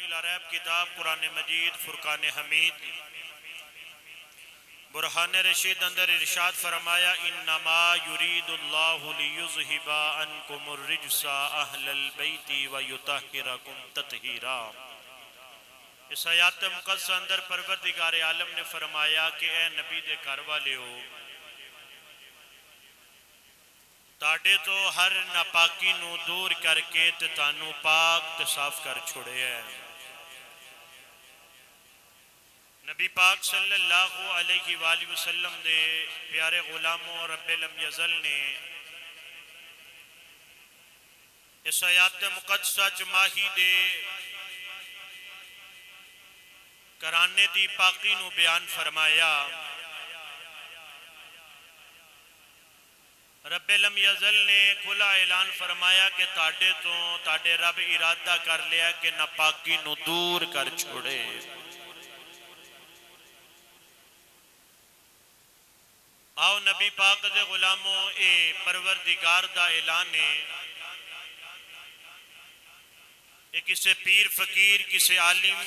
بلا ریب کتاب قرآن مجید فرقان حمید برہان رشید اندر ارشاد فرمایا انما یرید اللہ لیذہب عنکم الرجس اہل البیت ویطہرکم تطہیرا۔ اس آیات مقدس اندر پروردگار عالم نے فرمایا کہ اے نبی دے گھر والے ہو، تاڑے تو ہر ناپاکی نو دور کر کے تانو پاک تے صاف کر چھوڑے ہیں۔ نبی پاک صلی اللہ علیہ وآلہ وسلم دے پیارے غلاموں رب لم یزل نے اس آیات مقدسہ ماہی دے کرانے دی پاکی نو بیان فرمایا۔ رب لم یزل نے کھلا اعلان فرمایا کہ تاڑے رب ارادہ کر لیا کہ ناپاکی نو دور کر چھوڑے۔ آؤ نبی پاک دے غلاموں اے پروردگار دا اعلان ہے، اے کسے پیر فقیر، کسے عالم،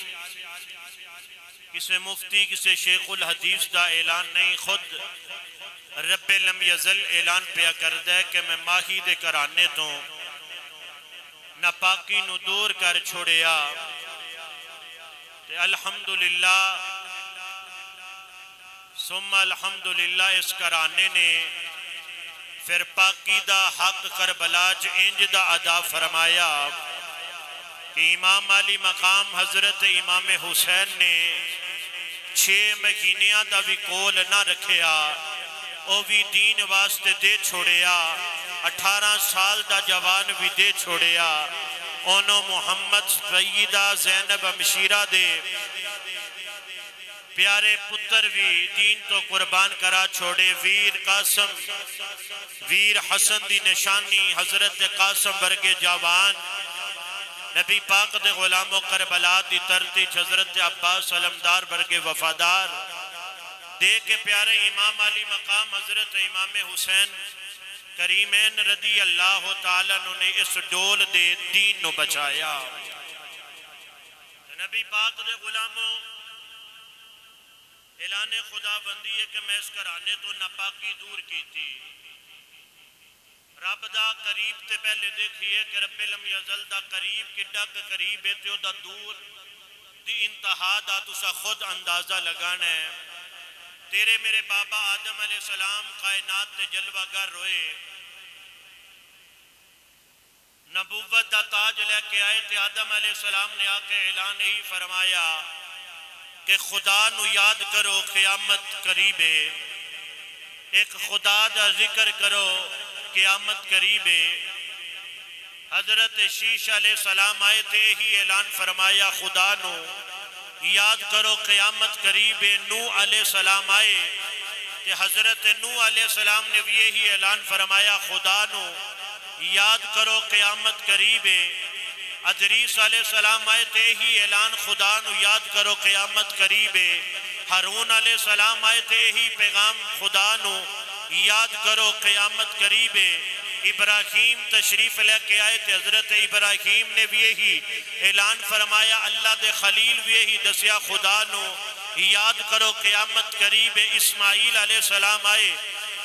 کسے مفتی، کسے شیخ الحدیث دا اعلان نہیں، خود رب لم یزل اعلان پیا کردہ ہے کہ میں ماہی دے کرانے تو ناپاکی نو دور کر چھوڑیا۔ الحمدللہ ثم الحمدللہ اس کرانے نے پھر پاکی دا حق کربلا انج دا ادا فرمایا کہ امام علی مقام حضرت امام حسین نے 6 مہینیاں دا بھی کول نہ رکھیا، او بھی دین واسطے دے چھوڑیا، 18 سال دا جوان بھی دے چھوڑیا، انہوں محمد سیدہ زینب مشیرہ دے پیارے پتر بھی دین تو قربان کرا چھوڑے۔ ویر قاسم، ویر حسن دی نشانی حضرت قاسم برگے جوان، نبی پاک دے غلام و کربلا دی ترتی حضرت عباس علمدار برگے وفادار دے کے پیارے امام علی مقام حضرت امام حسین کریمین رضی اللہ تعالیٰ نے اس ڈول دے دین نو بچایا۔ نبی پاک دے غلاموں اعلان خدا بندی ہے کہ میں اس کرانے تو ناپاکی دور کی تھی۔ رب دا قریب تے پہلے دیکھئے کہ رب لم یزل دا قریب کڈا کا قریب ہے تو دا دور دی انتہا دا تسا خود اندازہ لگانا ہے۔ تیرے میرے بابا آدم علیہ السلام کائنات تے جلوہ گر روئے، نبوت دا تاج لے کے آئے تھے، آدم علیہ السلام نے آکے اعلان ہی فرمایا کہ خدا نو یاد کرو قیامت قریب ہے، ایک خدا دا ذکر کرو قیامت قریب ہے۔ حضرت شیش علیہ السلام آئے تھے ہی اعلان فرمایا خدا نو یاد کرو قیامت قریب ہے۔ نو علیہ السلام آئے کہ حضرت نو علیہ السلام نے بھی یہی اعلان فرمایا خدا نو یاد کرو قیامت قریب ہے۔ ادریس علیہ السلام آئے تھے ہی اعلان خدا نو یاد کرو قیامت قریب ہے۔ ہارون علیہ السلام آئے تھے ہی پیغام خدا نو یاد کرو قیامت قریب ہے۔ ابراہیم تشریف لے کے آئے تھے، حضرت ابراہیم نے بھی یہی اعلان فرمایا، اللہ دے خلیل بھی یہی دسیا خدا نو یاد کرو قیامت قریب ہے۔ اسماعیل علیہ السلام آئے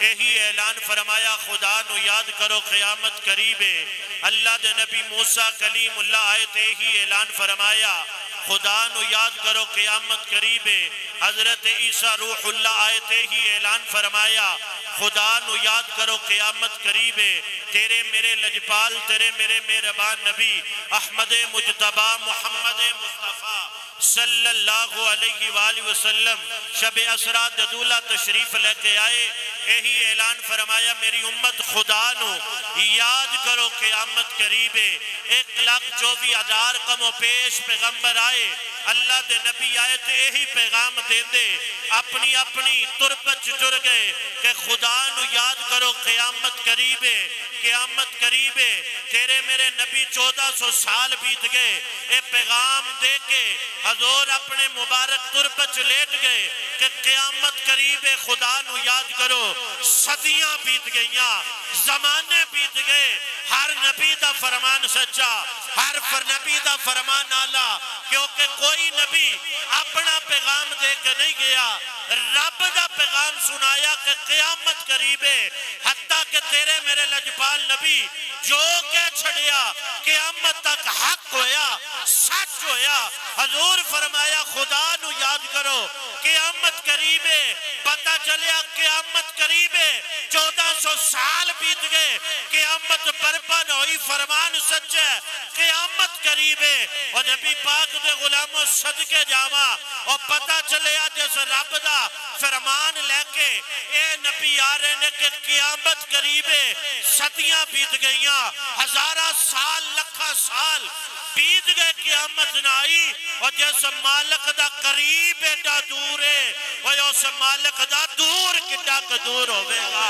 یہی اعلان فرمایا خدا نو یاد کرو قیامت قریب ہے۔ اللہ دے نبی موسیٰ کلیم اللہ آئے تھے یہی اعلان فرمایا خدا نو یاد کرو قیامت قریب ہے۔ حضرت عیسیٰ روح اللہ آئے تھے ہی اعلان فرمایا خدا نو یاد کرو قیامت قریب ہے۔ تیرے میرے لجپال، تیرے میرے مہربان نبی احمد مجتبی محمد مصطفیٰ صلی اللہ علیہ وآلہ وسلم شب اسرا ددولہ تشریف لے کے آئے، یہی اعلان فرمایا میری امت خدا نو یاد کرو قیامت قریب ہے۔ 1,24,000 کم و پیش پیغمبر آئے، اللہ دے نبی آئے تھے یہی پیغام دے دے، اپنی اپنی تربت جڑ گئے کہ خدا نو یاد کرو قیامت قریب ہے، قیامت قریب ہے۔ تیرے میرے نبی 1400 سال بیت گئے، اے پیغام دے کے حضور اپنے مبارک تربت لیٹ گئے کہ قیامت قریب ہے، خدا نو یاد کرو۔ صدیاں بیت گئیاں، زمانے بیت گئے، ہر نبی دا فرمان سچا، ہر نبی دا فرمان آلہ، کیونکہ کوئی نبی اپنا پیغام دے کے نہیں گیا، رب دا پیغام سنایا کہ قیامت قریب ہے، حتیٰ کہ تیرے میرے لجپال نبی جو کہہ چھڑیا قیامت تک حق ہویا، سچ ہویا۔ حضور فرمایا خدا نو یاد کرو، قیامت قریب ہے۔ پتہ چلیا قیامت قریب ہے، 1400 سال بیت گئے، قیامت برپا نہ ہوئی، فرمان سچ ہے، قیامت قریب ہے۔ اور نبی پاک دے غلاموں صدقے جاواں، اور پتہ چلیا جس رب دا فرمان لے کے اے نبی آ رہے نے کہ قیامت قریب ہے، صدیاں بیت گئیاں، ہزارہ سال لکھا سال بیت گئے، قیامت نہ آئی۔ اور جس مالک دا قریب ایڈا دور ہے، اور اس مالک دا دور کڈا دور ہوئے گا،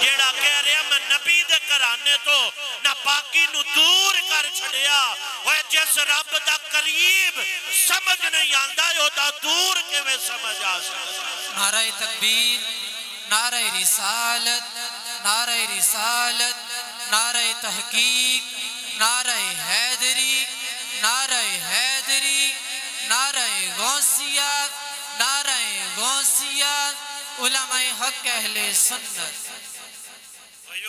جیڑا کہہ رہے ہیں میں نبی دے کرانے تو نہ پاکی نو دور کر چھڑیا، اور جس رب دا قریب سمجھ نہیں آندہ ہے دا دور کے میں سمجھ آ سکتا۔ نعرہ تکبیر، نعرہ رسالت، نعرہ رسالت، نعرہ تحقیق، نعرہ حیدری، نعرہ حیدری، نعرہ غوثیہ، نعرہ غوثیہ، علماء حق اہل سنت۔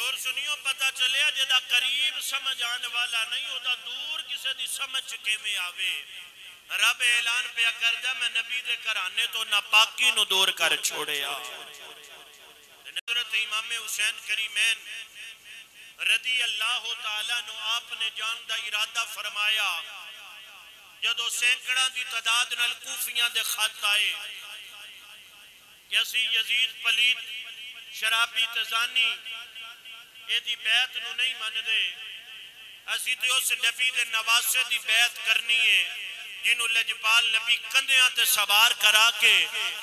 اور سنیوں پتہ چلیا جدہ قریب سمجھ آنے والا نہیں ہوتا، دور کسے دی سمجھ کے میں آوے۔ رب اعلان پہ کردہ میں نبی دے کرانے تو نہ پاکی نو دور کر چھوڑے آ۔ حضرت امام حسین کریمین رضی اللہ تعالیٰ نو آپ نے جان دا ارادہ فرمایا، جدو سینکڑا دی تعداد نال کوفیاں دے خط آئے کہ اسی یزید پلید شرابی تزانی اے دی بیعت نو نہیں من دے، اسی تے اس نبی دے نواسے دی بیعت کرنی ہے جنہوں لجپال نبی کندیاں تے سوار کرا کے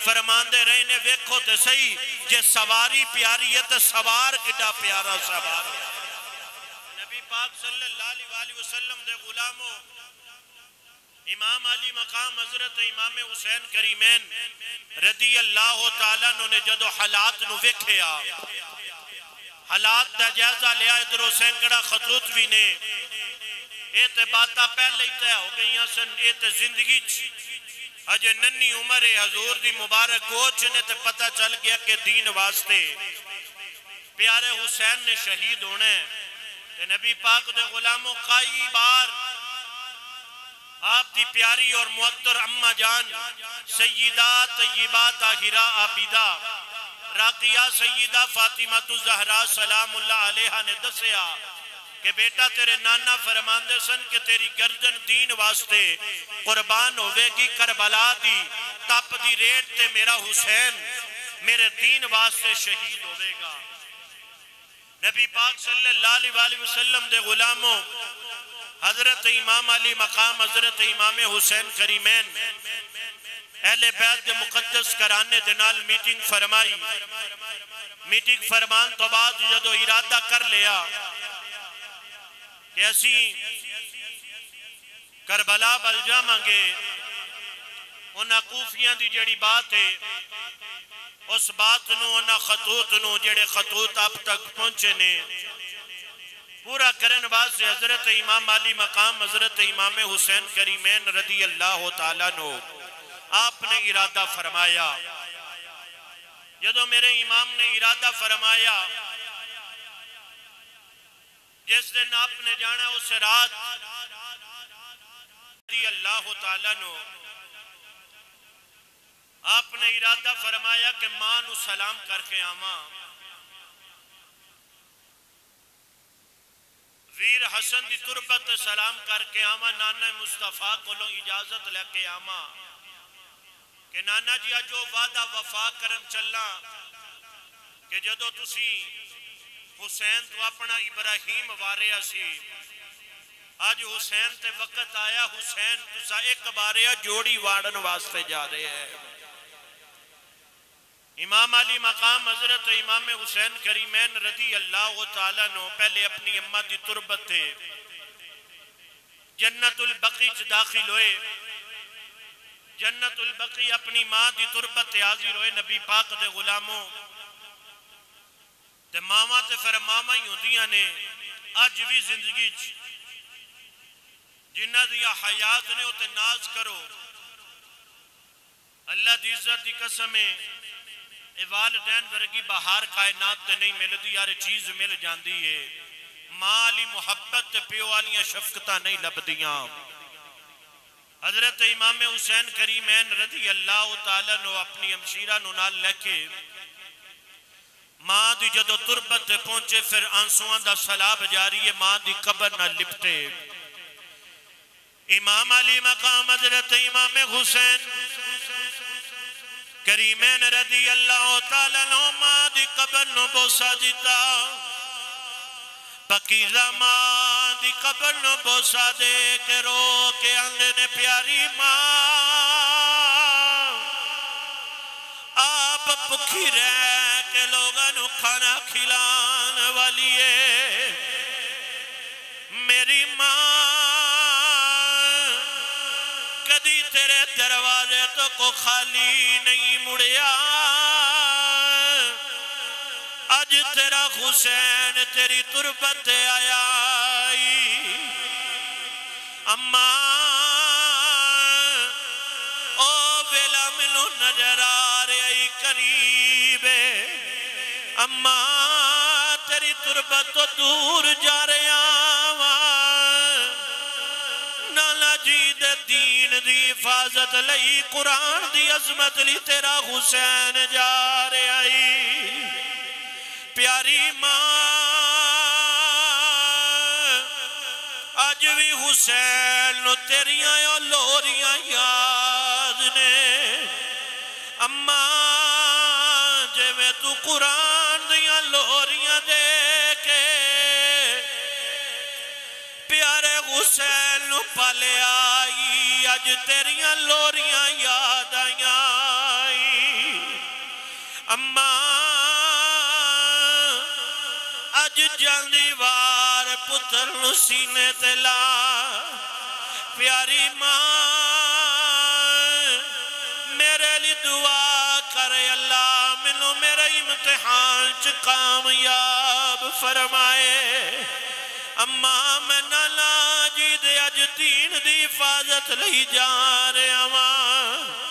فرمان دے رہے نے ویکھو تے صحیح جے سواری پیاری ہے تے سوار کڈا پیارا سوار نبی پاک صلی اللہ علیہ وسلم دے غلاموں امام علی مقام حضرت امام حسین کریمین رضی اللہ تعالیٰ نے جدو حالات نو ویکھیا، حالات دا جائزہ لیا، ادھر سینکڑا خطوط بھی نے ایتے باتا پہلے ہی تے ہو گئی سن، ایتے زندگی اجے ننی عمر حضور دی مبارک گوچ نے تے پتہ چل گیا کہ دین واسطے پیارے حسین نے شہید ہونے تے نبی پاک دے غلاموں کئی بار آپ دی پیاری اور معطر اممہ جان سیدہ طیبہ طاہرہ عابدہ راقیہ سیدہ فاطمہ الزہرا سلام اللہ علیہ نے دسیا کہ بیٹا تیرے نانا فرماندے سن کہ تیری گردن دین واسطے قربان ہوئے گی، کربلا دی تپ دی ریٹ تے میرا حسین میرے دین واسطے شہید ہوئے گا۔ نبی پاک صلی اللہ علیہ وسلم دے غلاموں حضرت امام علی مقام حضرت امام حسین کریمین اہل بیت دے مقدس کرانے دنال میٹنگ فرمائی، میٹنگ فرمان تو بعد جدو ارادہ کر لیا کہ اسی کربلا بل جامنگے انہا کوفیاں دی جڑی بات ہے اس بات نو انہا خطوط نو جڑے خطوط آپ تک پہنچے نے پورا کرن واسطے حضرت امام علی مقام حضرت امام حسین کریمین رضی اللہ تعالیٰ نو آپ نے ارادہ فرمایا۔ جدو میرے امام نے ارادہ فرمایا جس دن آپ نے جانا اس رات رضی اللہ تعالیٰ نو آپ نے ارادہ فرمایا کہ ماں نو سلام کر کے آماں، ویر حسن دی تربت سلام کر کے آماں، نانا مصطفیٰ کو لوں اجازت لے کے آماں کہ نانا جی جو وعدہ وفا کرن چلا کہ جدو تسی حسین تو اپنا ابراہیم واریا سی، آج حسین تے وقت آیا حسین تسا ایک باریا جوڑی وارن واسطے جا رہے ہیں۔ امام علی مقام حضرت امام حسین کریمین رضی اللہ تعالیٰ نو پہلے اپنی امہ دی تربت تھے جنت البقی چ داخل ہوئے، جنت البقی اپنی ماں دی تربت حاضر ہوئے۔ نبی پاک دے غلاموں تے ماما تے پھر ماما ہی ہوندیاں نے اج بھی زندگی جنہ دیا حیات نے ہوتے ناز کرو اللہ دی عزت دی قسمیں والدین ورگی بہار کائنات تے نہیں ملتی یار چیز مل جاندی ہے مالی محبت پیو والیاں شفقتہ نہیں لبدیاں حضرت امام حسین کریمین رضی اللہ تعالیٰ نو اپنی امشیرہ نو نال لے کے ماں دی جدو تربت پہنچے پھر آنسوان دا سلاب جاری ہے ماں دی قبر نہ لپٹے امام علی مقام حضرت امام حسین کریمین رضی اللہ تعالیٰ نو ماں دی قبر نو بوسا دیتا پکیزہ ماں دی قبر نو بوسا دے کے رو کے اندھے نے پیاری ماں آپ پکھی رہ کے لوگاں نو کھانا کھلان والی ہے میری ماں کدی تیرے دروازے تو کو خالی نہیں مڑیا آج تیرا حسین تیری تربت آیا اماں او ویلا ملو نظر آ رہی قریب اماں تیری تربت تو دور جا رہا نالا جید دین دی حفاظت لئی قرآن دی عظمت لی تیرا حسین جا رہی پیاری ماں آج بھی حسین نو تیریاں لوریاں یاد نے اماں جے میں تو قرآن دیاں لوریاں دے کے پیارے حسین نو پالے آئی آج تیریاں لوریاں یاد آئی اماں آج جلدی وار پتر نو سینے تلا پیاری ماں میرے لی دعا کرے اللہ منو میرے امتحان چ کامیاب فرمائے اماں میں نالا جی دے اج دین دی حفاظت لئی جا رہے اماں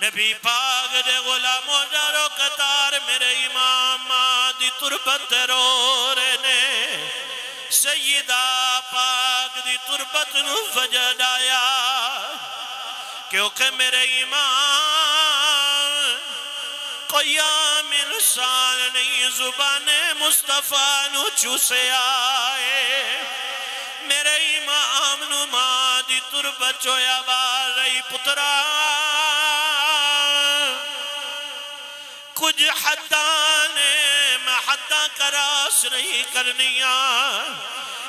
نبی پاک دے غلاموں جارو قطار میرے امام ماں دی تربت رو رہے نے سیدہ پاک دی تربت نو وجد آیا کیونکہ میرے امام قیام انسان نہیں زبان مصطفیٰ نو چوسے آئے میرے امام نو ماں دی تربت چویا بار رہی پترا کچھ حدانے میں حداں کراس نہیں کرنیاں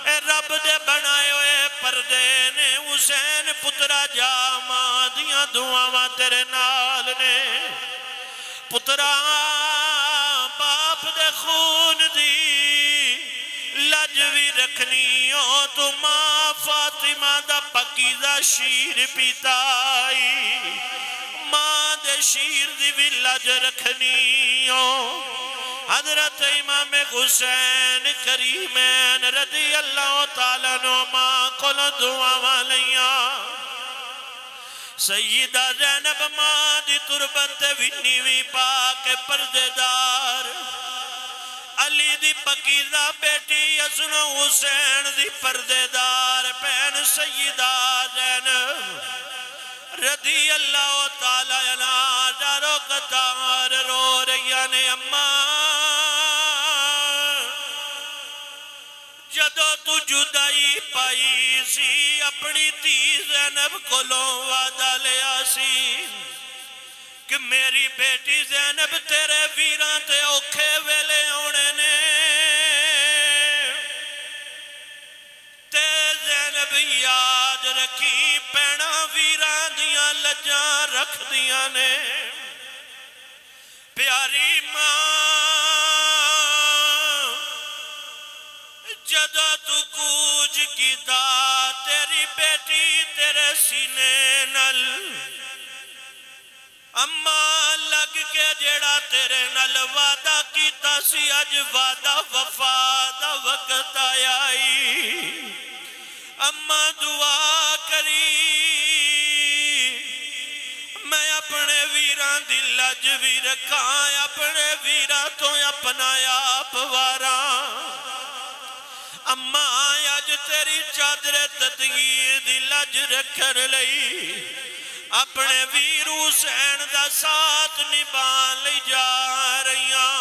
اے رب دے بنائے ہوئے پردے نے حسین پترا جا ماں دیاں دعاواں تیرے نال نے پترا باپ دے خون دی لجوی رکھنی ہو تو ماں فاطمہ دا پکیزہ شیر پیتائی ماں دے شیر دی بھی لج رکھنی ہو حضرت امام حسین کریمین رضی اللہ تعالیٰ نو ماں کل دعا والیاں سیدہ زینب ماں دی تربت ونیوی پاک پردے دار علی دی پکیزہ بیٹی حسن حسین دی پردے دار پین سیدہ زینب رضی اللہ تعالیٰ عنہ دارو قطار رو رہی نے اماں جدو تو جدائی پائی سی اپنی تی زینب کولوں وعدہ لیا سی کہ میری بیٹی زینب تیرے ویران تے اوکھے ویلے ہونے نے تے زینب یاد رکھی پینا ویران دیاں لجاں رکھ دیاں نے پیاری ماں جدو تو کوج کیتا تیری بیٹی تیرے سینے نل اماں لگ کے جیڑا تیرے نل وعدہ کیتا سی اج وعدہ وفا دا وقت آئی اما دعا کری میں اپنے ویران دی لج بھی رکھاں اپنے ویران تو اپنا آپ واراں اما آج تیری چادر تدگیر دی لج رکھر لئی اپنے ویر حسین دا ساتھ نبھان لئی جا رہیاں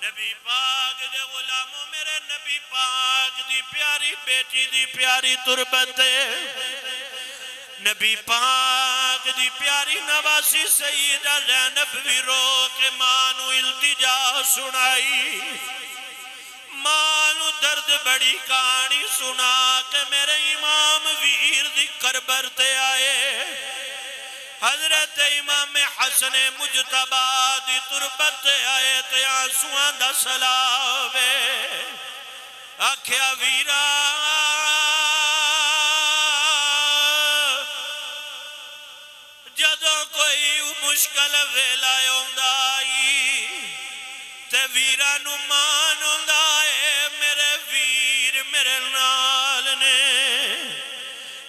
نبی پاک دے غلاموں میرے نبی پاک دی پیاری بیٹی دی پیاری تربت نبی پاک دی پیاری نواسی سیدہ زینب بھی رو کے مانو التجا سنائی مانو درد بڑی کہانی سنا کہ میرے امام ویر دی کربر تے آئے حضرت امام حسن مجتبہ دی تربت تے آئے تے آنسوان دا سلاوے آکھیا ویرا جدوں کوئی مشکل ویلا ہوندائی تے ویرا نو مان ہوندائے میرے ویر میرے نال نے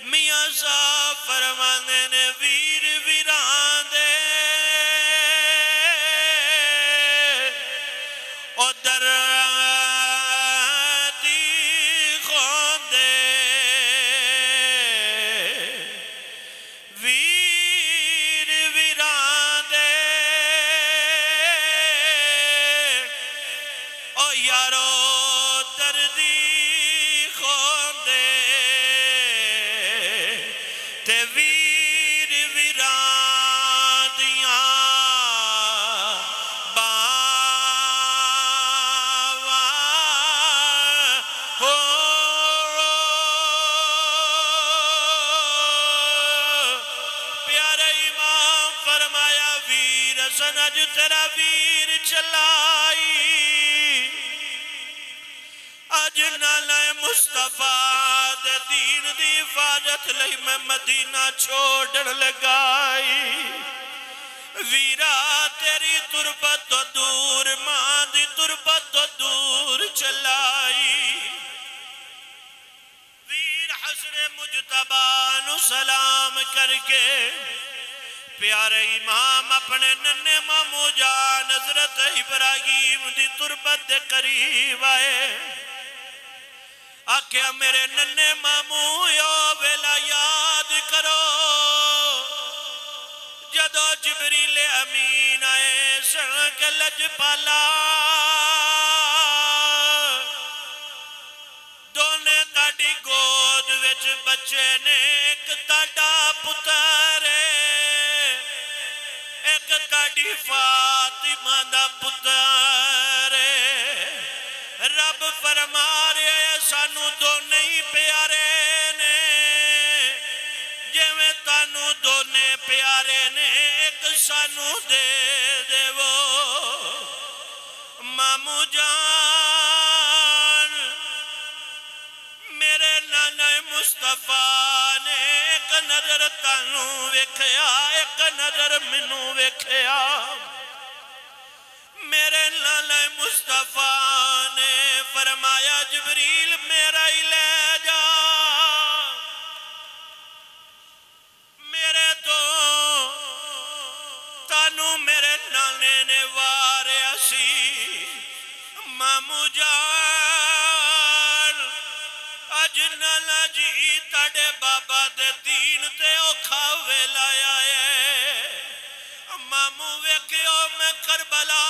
میاں صاحب فرمانے نے ویر ویران دے او در دی خون دے ویر ویران دے او یارو در دی خون دے تے ویر ویران دیاں سنج تیرا ویر چلائی اج نالہ مصطفیٰ دے دین دی حفاظت لئی میں مدینہ چھوڑ لگائی ویرا تیری تربت تو دور ماں دی تربت تو دور چلائی ویر حسن مجتبہ نو سلام کر کے پیارے امام اپنے ننے مامو جان حضرت ابراہیم دی تربت دے قریب آئے آکھیا میرے ننے مامو یو ویلا یاد کرو جدو جبریل امین آئے سنک لج پالا دونے تاڑی گود وچ بچے نے ایک تاڑا پترے ایک تاڑی فاطمہ دا پترے رب فرما رہے سانو دونے ہی پیارے نے جویں تانو دونے پیارے نے ایک سانو دے دے وہ مامو جان میرے نانا مصطفیٰ نے ایک نظر تانو ویکھیا ایک نظر منو ویکھیا میرے نانا مصطفیٰ نے فرمایا جبریل میرا ہی لے جا میرے تو تانو میرے نانے نے واریا سی مامو جان اج نانا جی تاڑے بابا دے دین تے اوکھا ویلا آئے مامو ویکھیو میں کربلا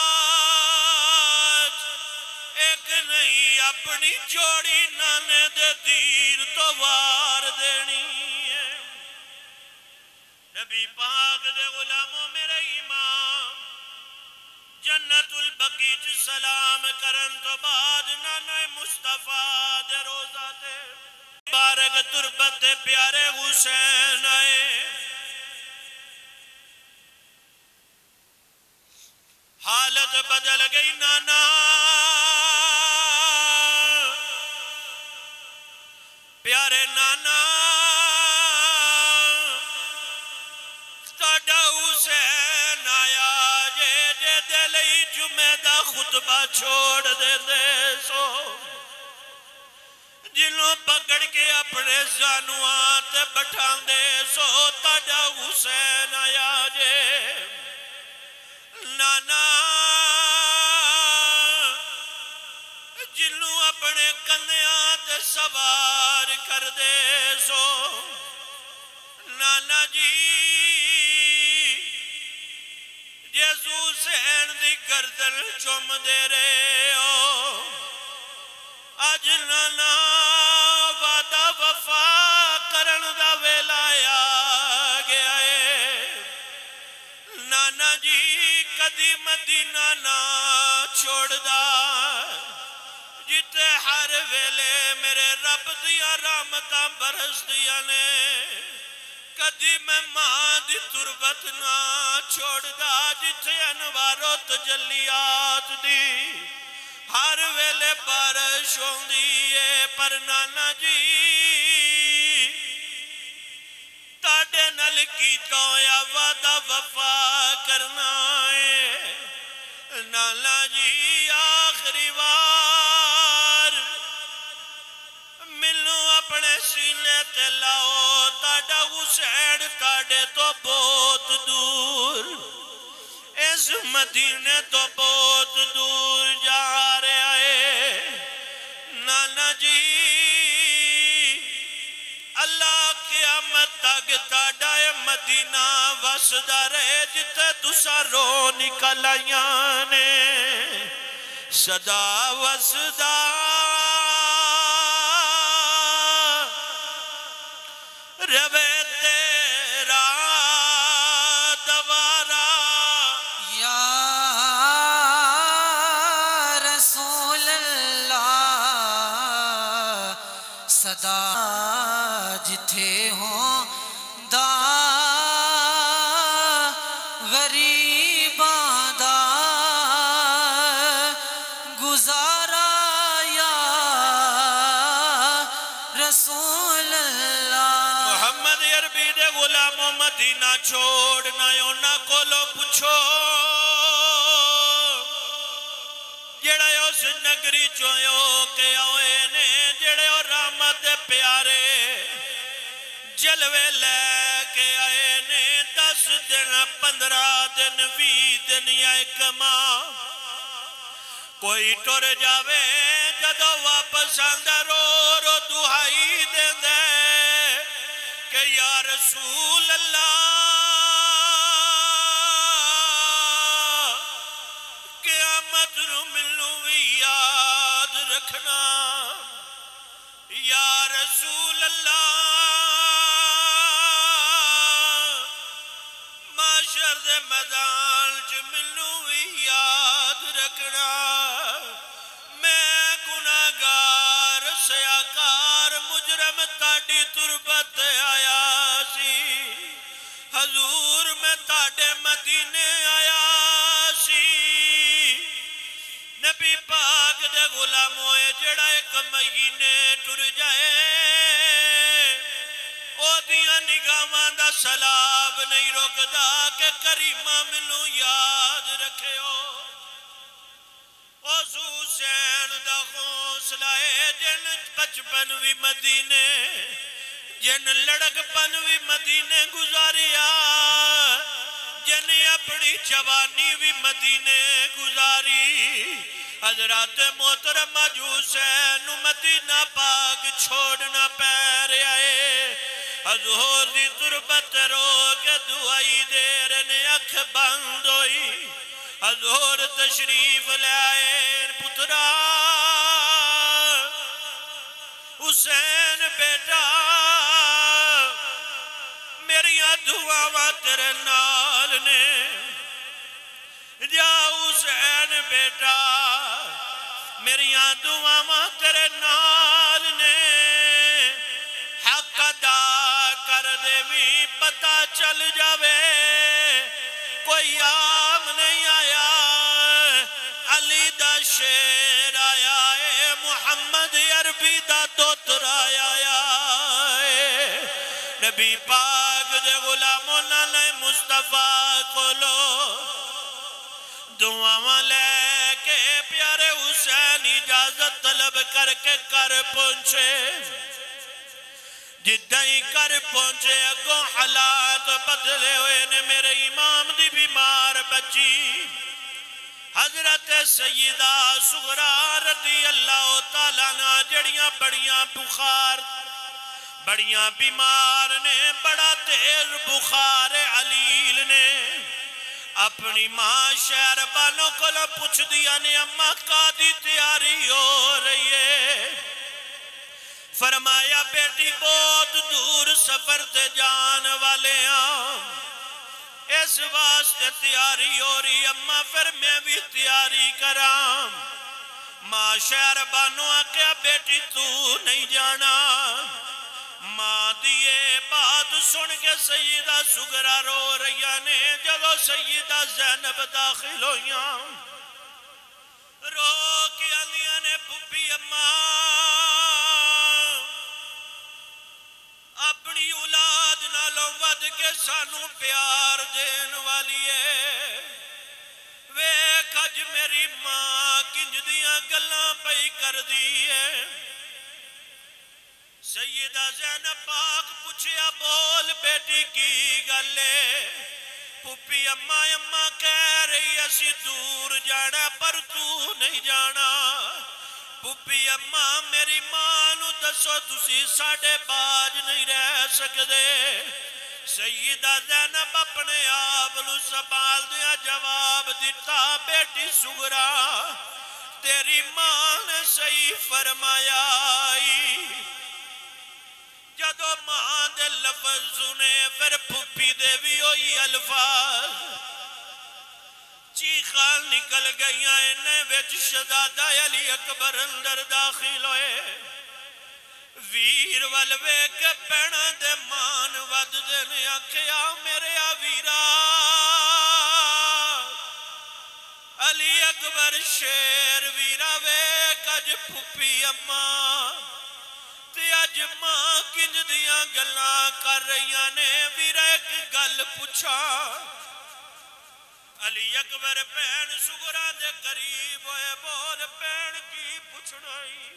ایک نہیں اپنی جوڑی نانے دے دین تو وار دینی ہے نبی پاک دے غلاموں میرے امام جنت البقیع سلام کرن تو بعد نانا مصطفیٰ دے روزہ دے بارک تربت پیارے حسین آئے حالت بدل گئی نانا پیارے نانا تاڑا حسین آیا جے دلئی جمعہ دا خطبہ چھوڑ دے دے سو جنوں پکڑ کے اپنے زانوات بٹھان دے سو تاڑا حسین آیا جے نانا جنوں اپنے کندیات سوار کر دے سو نانا جی جیسو حسین دی گردن چوم دے رہے ہو آج نانا وعدہ وفا کرن دا ویلا آیا گیا ہے نانا جی کدی مدینہ نہ چھوڑ دا جتے ہر ویلے میرے رب دیا رحمتاں برس دیا نے کدی میں ماں دی تربت نہ چھوڑ دا جتے انوار و تجلیات دی ہر ویلے بارش ہوندی ہے پر نانا جی تاڑے نل کی تویا وعدہ وفا کرنا ہے نانا جی آخری وار ملو اپنے سینے تے لاؤ تاڑا حسین تاڑے تو بہت دور اس مدینے تو بہت دور جا رہے آئے نانا جی اللہ قیامت تک تاڑا مدینہ وسدہ رہے جتے تسا رو نکل آیاں نے صدا وسدہ روے تیرا دوارا یا رسول اللہ صدا جتھے ہوں دا غریباں دا گزارا یا رسول اللہ محمد عربی دے غلاموں مدینہ چھوڑنا یونا کولو پچھو جڑا یو سنگری چویو کے آوے نے جڑا یو رحمت پیارے جلوے لے کے آئے نے 10 دن 15 دن 20 دن یا ایک ماہ کوئی ٹور جاوے جدو واپس آندہ رو رو دعائی دے دے کہ یا رسول اللہ قیامت رو ملو بھی یاد رکھنا یا رسول اللہ معاشر دے میدان چ ملو بھی یاد رکھنا میں گناہگار سیاکار مجرم تاڑی تربت آیا سی حضور میں تاڑے مدینے آیا سی نبی پاک دے غلاموں جڑا ایک مہینے ٹر جائے او دیاں نگاہاں دا سلاب نہیں روکدا کہ کریمہ ملو یاد رکھے ہو حسین دا حوصلہ ہے جن 55 مدینے جن لڑک 5 مدینے گزاریا جن اپنی جوانی بھی مدینے گزاری حضرات محترم حسین مدینہ پاک چھوڑنا پیر آئے حضور دی تربت رو کے دعائی دیر نے اکھ بند ہوئی حضور تشریف لائے پترا حسین بیٹا میری دعا تیرے نال نے جا حسین بیٹا میری دعا تیرے نال نے حق ادا کر دے بھی پتہ چل جاوے کوئی عام نہیں آیا علی دا شیر آیا ہے محمد عربی دا دوتر آیا ہے نبی پاک دے غلاموں لے مصطفیٰ کو لو دعاواں لے کے پیارے حسین اجازت طلب کر کے کر پہنچے جدائی کر پہنچے اگوں حالات بدلے ہوئے نے میرے امام دی بیمار بچی حضرت سیدہ صغرا رضی اللہ تعالیٰ عنہ جڑیاں بڑیاں بخار بڑیاں بیمار نے بڑا تیز بخار علیل نے اپنی ماں شہربانوں کو پوچھ دیا نے اماں قادی تیاری ہو رہی ہے فرمایا بیٹی بہت دور سفر تے جان والے ہیں اس واسطے تیاری ہو رہی اماں پھر میں بھی تیاری کرام ماں شہربانوں آکیا بیٹی تو نہیں جانا ماں دیئے بات سن کے سیدہ صغرا رو رہی نے جدو سیدہ زینب داخل ہوئیاں رو کے آلیاں نے پپی اماں اپنی اولاد نالوں ود کے سانوں پیار دین والی ہے ویکھ اج میری ماں کنج دیاں گلاں پئی کر دی ہے سیدہ زینب پاک پوچھیا بول بیٹی کی گلے پپی اماں اماں کہہ رہی اسی دور جانا پر تو نہیں جانا پپی اماں میری ماں نو دسو تسی ساڑھے باج نہیں رہ سکدے سیدہ زینب اپنے آپ نو سنبھال دیا جواب دیتا بیٹی صغرا تیری ماں نے صحیح فرمایا جدو ماں دے لفظ سنے پھر پھپی دے بھی ہوئی الفاظ چیخال نکل گئیاں انہیں وچ شہزادہ علی اکبر اندر داخل ہوئے ویر والوے کے پینا دے مان ود دینے آکھیا میرے آویرہ علی اکبر شیر ویرہ وے کج پھپی اماں تے اج ماں کنج دیاں گلاں کر رہیاں نے ویرہ ایک گل پوچھا علی اکبر پین صغرا دے قریب ہوئے بول پین کی پوچھنائی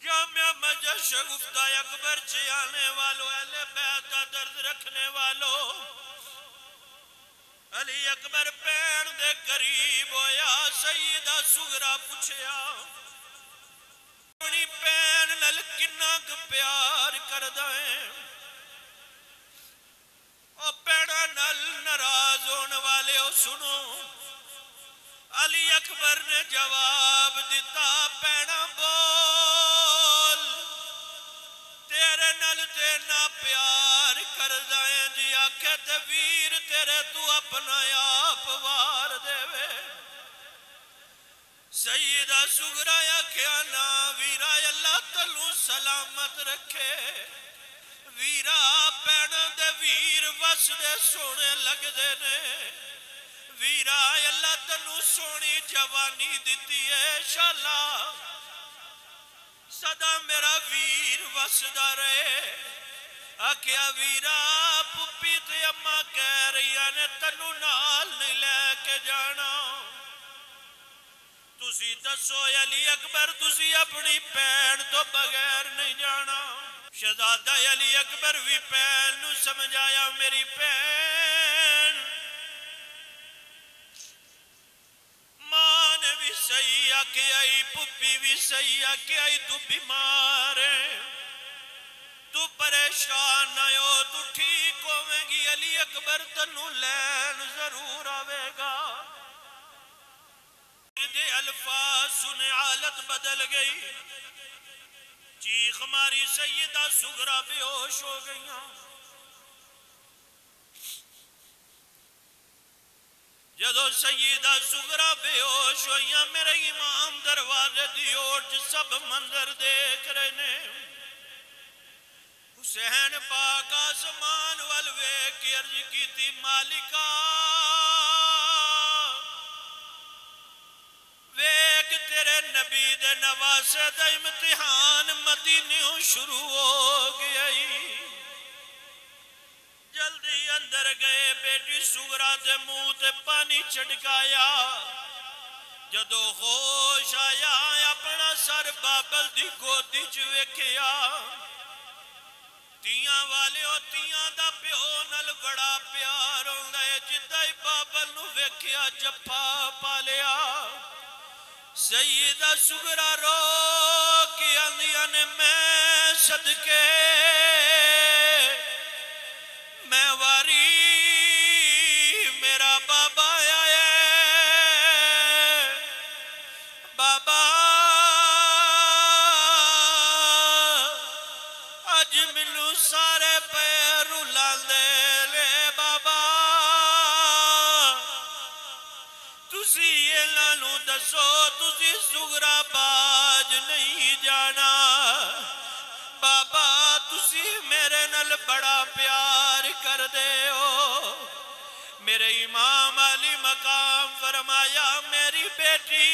جامعہ مجد شگفتہ اکبر چیانے والو اہل بیعتہ درد رکھنے والو علی اکبر پین دے قریب ہویا سیدہ صغرا پوچھیا اپنی پین نل کنہ کو پیار کر دائیں او پیڑا نل نراز ہونے والے ہو سنو علی اکبر نے جواب دیتا پیڑا بول تیرے نل دینا پیار کر دائیں جی آکھے تے ویر تیرے تو اپنا آپ وار دے وے سیدہ صغرا یا کیا نا ویرہ اللہ تلو سلامت رکھے ویرہ پیڑا دے ویر وس دے سونے لگ دے نے ویرہ اللہ تلو سونی جوانی دیتی ہے شالا صدا میرا ویر وس دا رہے آکیا ویرہ پپی تے اماں کہہ رہی آنے تلو نال نہیں لے کے جانا تسی دسو علی اکبر تسی اپنی پین تو بغیر نہیں جانا شہزادہ علی اکبر بھی پین نو سمجھایا میری پین ماں نے بھی صحیح آکے آئی پپی بھی صحیح آکے آئی تو بیمار ہے تو پریشان نہ ہو تو ٹھیک ہوئے گی علی اکبر تنو لین ضرور آوے گا دے الفاظ سنے حالت بدل گئی چیخ ماری سیدہ صغرا بے ہوش ہو گئیاں جدو سیدہ صغرا بے ہوش ہوئیاں میرے امام دروازے دی اوٹ سب منظر دیکھ رہے حسین پاک آسمان والوے کی عرض کی تھی مالکہ ویک تیرے نبی دے نواسے دا امتحان مدینیوں شروع ہو گئی جلدی اندر گئے بیٹی صغرا دے منہ تے پانی چھڑکایا جدو ہوش آیا اپنا سر بابل دی گودی چ ویکھیا تیاں والے او تیاں دا پیو نل بڑا پیار ہوندا ہے جدہ ہی بابل نو ویکھیا جپا پالیا سیدہ سغرا رو کی اندیاں نے میں صدقے میں واری میرا بابا آیا بابا اج منو سارے پیر لاندے لے بابا تسی یہ لانو دسو تسی سغرا باج نہیں جانا بابا تسی میرے نل بڑا پیار کر دے ہو میرے امام علی مقام فرمایا میری بیٹی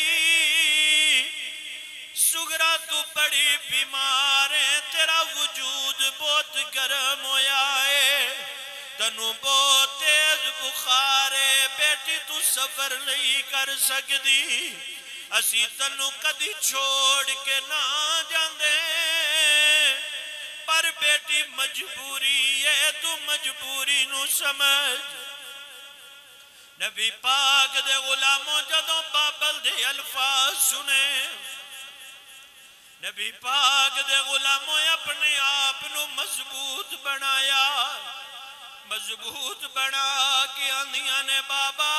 سغرا تو بڑی بیمار ہے تیرا وجود بہت گرم ہویا ہے تنو بہت تیز بخار ہے بیٹی تو سفر نہیں کر سکتی اسی تنو کدی چھوڑ کے نہ جاندے پر بیٹی مجبوری ہے تو مجبوری نو سمجھ نبی پاک دے غلاموں جدوں بابل دے الفاظ سنے نبی پاک دے غلاموں اپنے آپ نو مضبوط بنایا مضبوط بنا کے آندیاں نے بابا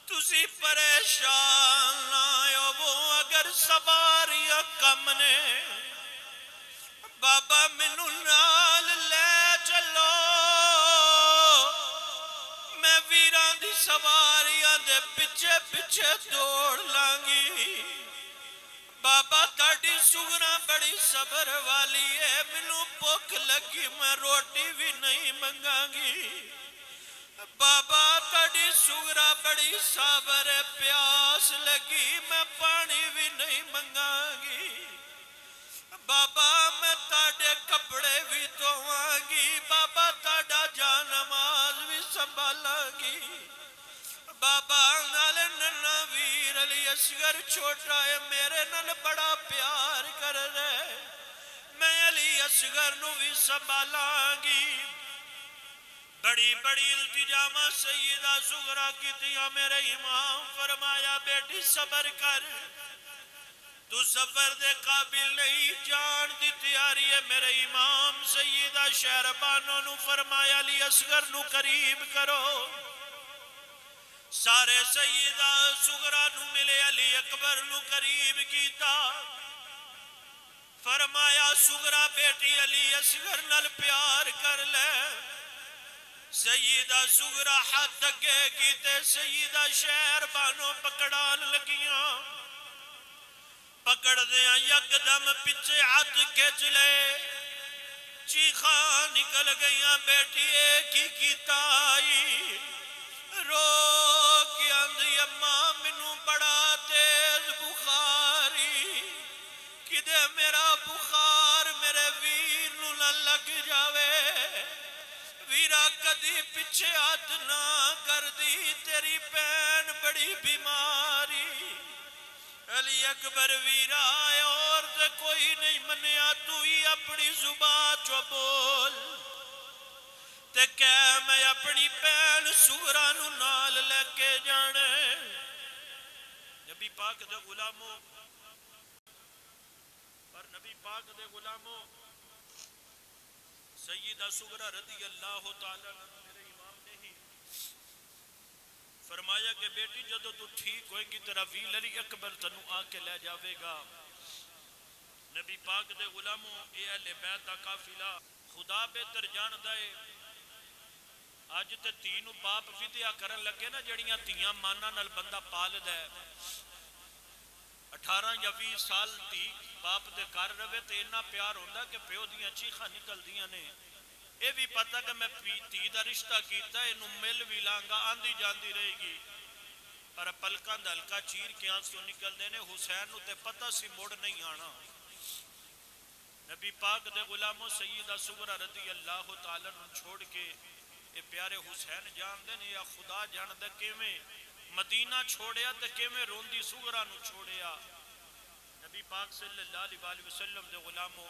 تسی پریشان نہ ہو وہ اگر سواریاں کم نے بابا منو نال لے چلو میں ویران دی سواریاں دے پچھے پچھے دوڑ لانگی بابا تاڑی سغرا بڑی صبر والی ہے منو بھوک لگی میں روٹی بھی نہیں منگانگی بابا تاڑی سغرا بڑی صبر پیاس لگی میں پانی بھی نہیں منگانگی بابا میں تاڑے کپڑے بھی دھوانگی بابا تاڑا جان نماز بھی سنبھالانگی بابا نال ننا ویر علی اصغر چھوٹا ہے میرے نال بڑا پیار کر رہے میں علی اصغر نو بھی سنبھالانگی بڑی بڑی التجامہ سیدہ سغرا کی تیا میرے امام فرمایا بیٹی صبر کر تو سفر دے قابل نہیں جان دی تیاری ہے میرے امام سیدہ شہربانوں نو فرمایا علی اصغر نو قریب کرو سارے سیدہ سغرا نو ملے علی اکبر نو قریب کیتا فرمایا سغرا بیٹی علی اصغر نل پیار کر لے سیدہ سغرا ہاتھ اگے کیتے سیدہ شہربانوں پکڑان لگیاں پکڑ دیا یک دم پچھے ہاتھ کھچ لے چیخاں نکل گئیاں بیٹی ایک ہی کی تائی رو کی اندھی اماں منو بڑا تیز بخاری کدے میرا بخار میرے ویر نو نہ لگ جاوے ویرا کدی پچھے ہاتھ نہ کر دی تیری بہن بڑی بیماری علی اکبر ویرا آئے اور سے کوئی نہیں منیا تو ہی اپنی زبان چو بول تے کہہ میں اپنی بہن سغرا نو نال لے کے جانے نبی پاک دے غلاموں پر نبی پاک دے غلاموں سیدہ سغرا رضی اللہ تعالیٰ میرے امام نے ہی فرمایا کہ بیٹی جدو تو ٹھیک ہوئے گی تیرا ویل علی اکبر تنو آ کے لے جاوے گا نبی پاک دے غلاموں اے اہل بیت دا قافلہ خدا بہتر جان دائے آج تے تینوں باپ فدیہ کرن لگے نا جڑیاں تیاں مانا نال بندہ پال دے 18 یا 20 سال تی باپ دے کر روے تے انہا پیار ہوندہ کہ پیو دیاں چیخہ نکل دیاں نے اے بھی پتہ کہ میں تی دا رشتہ کیتا ہے انہوں مل بھی لانگا آندھی جاندھی رہے گی پر پلکان دا ہلکا چیر کے آنسو نکل دینے حسین نو تے پتہ سی موڑ نہیں آنا نبی پاک دے غلاموں سیدہ سغرا رضی اللہ تعالیٰ نو چھوڑ کے اے پیارے حسین جان دے یا خدا جان دے کیویں مدینہ چھوڑیا تے کیویں روندی سغرا نو چھوڑیا. نبی پاک صلی اللہ علیہ وسلم دے غلاموں